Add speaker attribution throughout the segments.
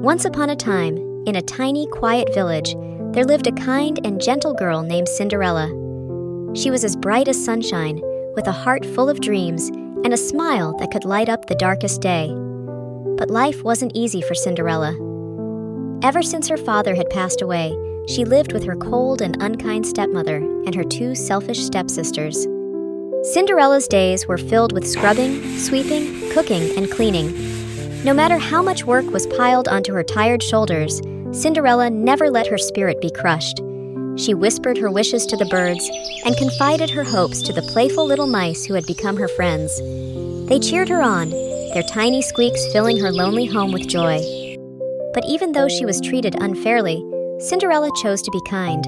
Speaker 1: Once upon a time, in a tiny, quiet village, there lived a kind and gentle girl named Cinderella. She was as bright as sunshine, with a heart full of dreams and a smile that could light up the darkest day. But life wasn't easy for Cinderella. Ever since her father had passed away, she lived with her cold and unkind stepmother and her two selfish stepsisters. Cinderella's days were filled with scrubbing, sweeping, cooking, and cleaning. No matter how much work was piled onto her tired shoulders, Cinderella never let her spirit be crushed. She whispered her wishes to the birds and confided her hopes to the playful little mice who had become her friends. They cheered her on, their tiny squeaks filling her lonely home with joy. But even though she was treated unfairly, Cinderella chose to be kind.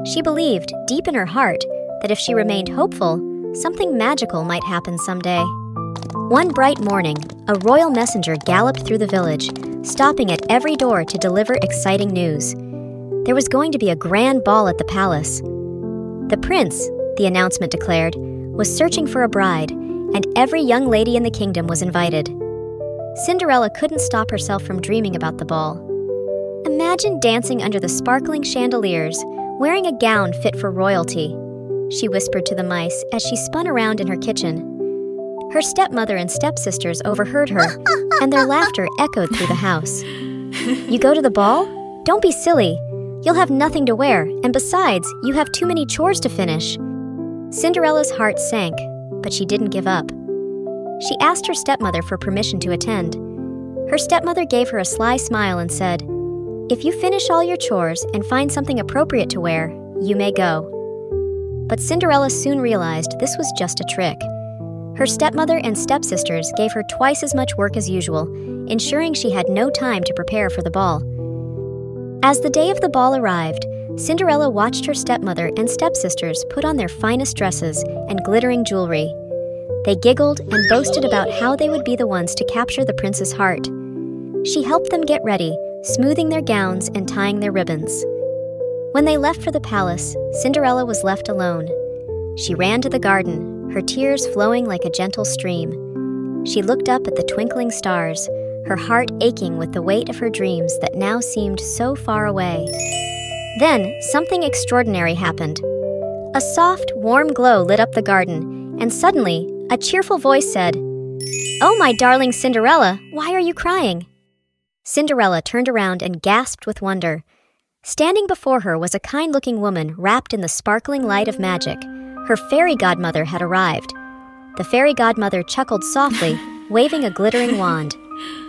Speaker 1: She believed, deep in her heart, that if she remained hopeful, something magical might happen someday. One bright morning, a royal messenger galloped through the village, stopping at every door to deliver exciting news. There was going to be a grand ball at the palace. The prince, the announcement declared, was searching for a bride, and every young lady in the kingdom was invited. Cinderella couldn't stop herself from dreaming about the ball. Imagine dancing under the sparkling chandeliers, wearing a gown fit for royalty, she whispered to the mice as she spun around in her kitchen. Her stepmother and stepsisters overheard her, and their laughter echoed through the house. You go to the ball? Don't be silly. You'll have nothing to wear, and besides, you have too many chores to finish. Cinderella's heart sank, but she didn't give up. She asked her stepmother for permission to attend. Her stepmother gave her a sly smile and said, "If you finish all your chores and find something appropriate to wear, you may go." But Cinderella soon realized this was just a trick. Her stepmother and stepsisters gave her twice as much work as usual, ensuring she had no time to prepare for the ball. As the day of the ball arrived, Cinderella watched her stepmother and stepsisters put on their finest dresses and glittering jewelry. They giggled and boasted about how they would be the ones to capture the prince's heart. She helped them get ready, smoothing their gowns and tying their ribbons. When they left for the palace, Cinderella was left alone. She ran to the garden, her tears flowing like a gentle stream. She looked up at the twinkling stars, her heart aching with the weight of her dreams that now seemed so far away. Then, something extraordinary happened. A soft, warm glow lit up the garden, and suddenly, a cheerful voice said, "Oh, my darling Cinderella, why are you crying?" Cinderella turned around and gasped with wonder. Standing before her was a kind-looking woman wrapped in the sparkling light of magic. Her fairy godmother had arrived. The fairy godmother chuckled softly, waving a glittering wand.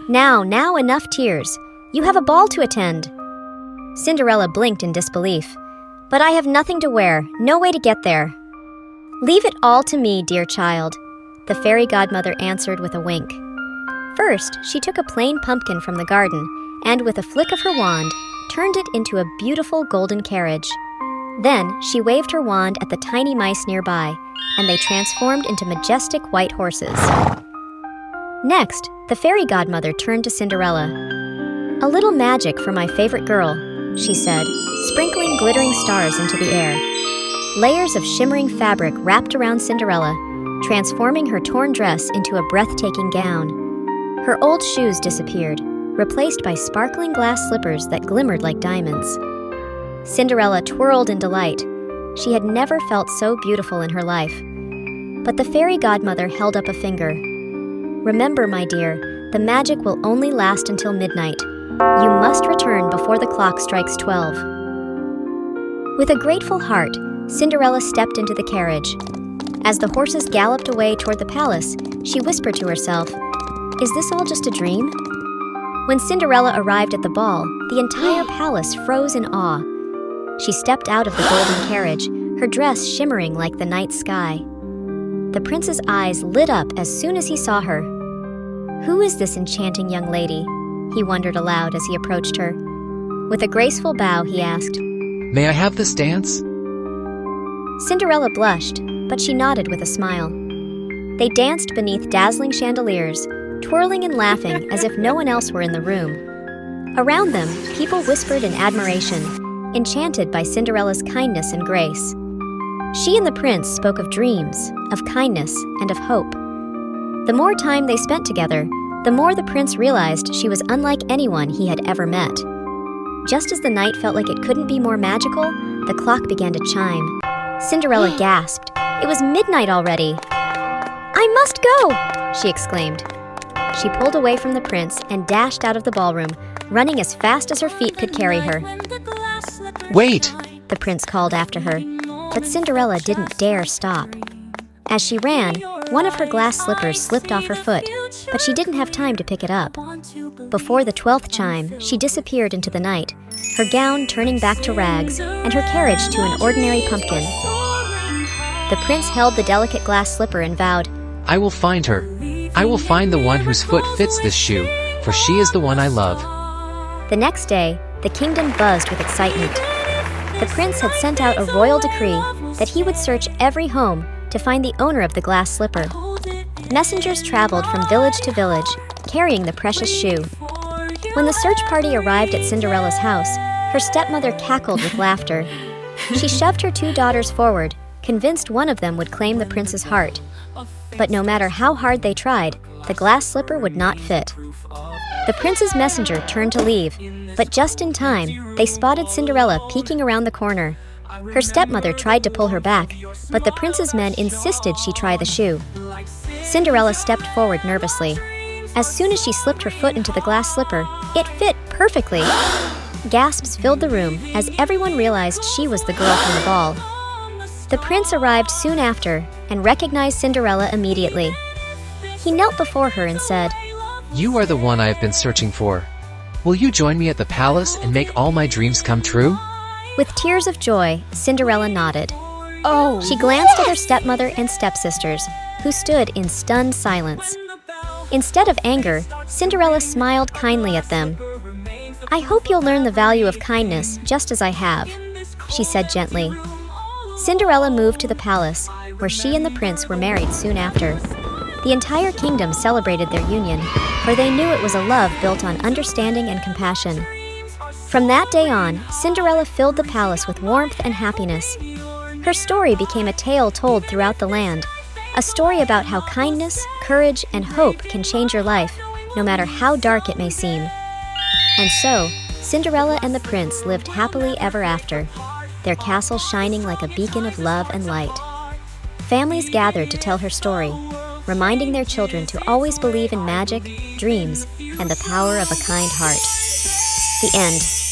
Speaker 1: Now, enough tears. You have a ball to attend." Cinderella blinked in disbelief. "But I have nothing to wear, no way to get there." "Leave it all to me, dear child," the fairy godmother answered with a wink. First, she took a plain pumpkin from the garden and, with a flick of her wand, turned it into a beautiful golden carriage. Then, she waved her wand at the tiny mice nearby, and they transformed into majestic white horses. Next, the fairy godmother turned to Cinderella. "A little magic for my favorite girl," she said, sprinkling glittering stars into the air. Layers of shimmering fabric wrapped around Cinderella, transforming her torn dress into a breathtaking gown. Her old shoes disappeared, replaced by sparkling glass slippers that glimmered like diamonds. Cinderella twirled in delight. She had never felt so beautiful in her life. But the fairy godmother held up a finger. "Remember, my dear, the magic will only last until midnight. You must return before the clock strikes 12. With a grateful heart, Cinderella stepped into the carriage. As the horses galloped away toward the palace, she whispered to herself, "Is this all just a dream?" When Cinderella arrived at the ball, the entire palace froze in awe. She stepped out of the golden carriage, her dress shimmering like the night sky. The prince's eyes lit up as soon as he saw her. "Who is this enchanting young lady?" he wondered aloud as he approached her. With a graceful bow, he asked,
Speaker 2: "May I have this dance?"
Speaker 1: Cinderella blushed, but she nodded with a smile. They danced beneath dazzling chandeliers, twirling and laughing as if no one else were in the room. Around them, people whispered in admiration, enchanted by Cinderella's kindness and grace. She and the prince spoke of dreams, of kindness, and of hope. The more time they spent together, the more the prince realized she was unlike anyone he had ever met. Just as the night felt like it couldn't be more magical, the clock began to chime. Cinderella gasped. It was midnight already. "I must go!" she exclaimed. She pulled away from the prince and dashed out of the ballroom, running as fast as her feet could carry her.
Speaker 2: Wait!
Speaker 1: The prince called after her, but Cinderella didn't dare stop. As she ran, one of her glass slippers slipped off her foot, but she didn't have time to pick it up. Before the 12th chime, she disappeared into the night, her gown turning back to rags and her carriage to an ordinary pumpkin. The prince held the delicate glass slipper and vowed,
Speaker 2: I will find her. I will find the one whose foot fits this shoe, for she is the one I love.
Speaker 1: The next day, the kingdom buzzed with excitement. The prince had sent out a royal decree that he would search every home to find the owner of the glass slipper. Messengers traveled from village to village, carrying the precious shoe. When the search party arrived at Cinderella's house, her stepmother cackled with laughter. She shoved her 2 daughters forward, convinced one of them would claim the prince's heart. But no matter how hard they tried, the glass slipper would not fit. The prince's messenger turned to leave, but just in time, they spotted Cinderella peeking around the corner. Her stepmother tried to pull her back, but the prince's men insisted she try the shoe. Cinderella stepped forward nervously. As soon as she slipped her foot into the glass slipper, it fit perfectly. Gasps filled the room as everyone realized she was the girl from the ball. The prince arrived soon after and recognized Cinderella immediately. He knelt before her and said,
Speaker 2: You are the one I have been searching for. Will you join me at the palace and make all my dreams come true?
Speaker 1: With tears of joy, Cinderella nodded.
Speaker 3: Oh,
Speaker 1: She glanced at her stepmother and stepsisters, who stood in stunned silence. Instead of anger, Cinderella smiled kindly at them. I hope you'll learn the value of kindness just as I have, she said gently. Cinderella moved to the palace, where she and the prince were married soon after. The entire kingdom celebrated their union, for they knew it was a love built on understanding and compassion. From that day on, Cinderella filled the palace with warmth and happiness. Her story became a tale told throughout the land, a story about how kindness, courage, and hope can change your life, no matter how dark it may seem. And so, Cinderella and the prince lived happily ever after, their castle shining like a beacon of love and light. Families gathered to tell her story, reminding their children to always believe in magic, dreams, and the power of a kind heart. The end.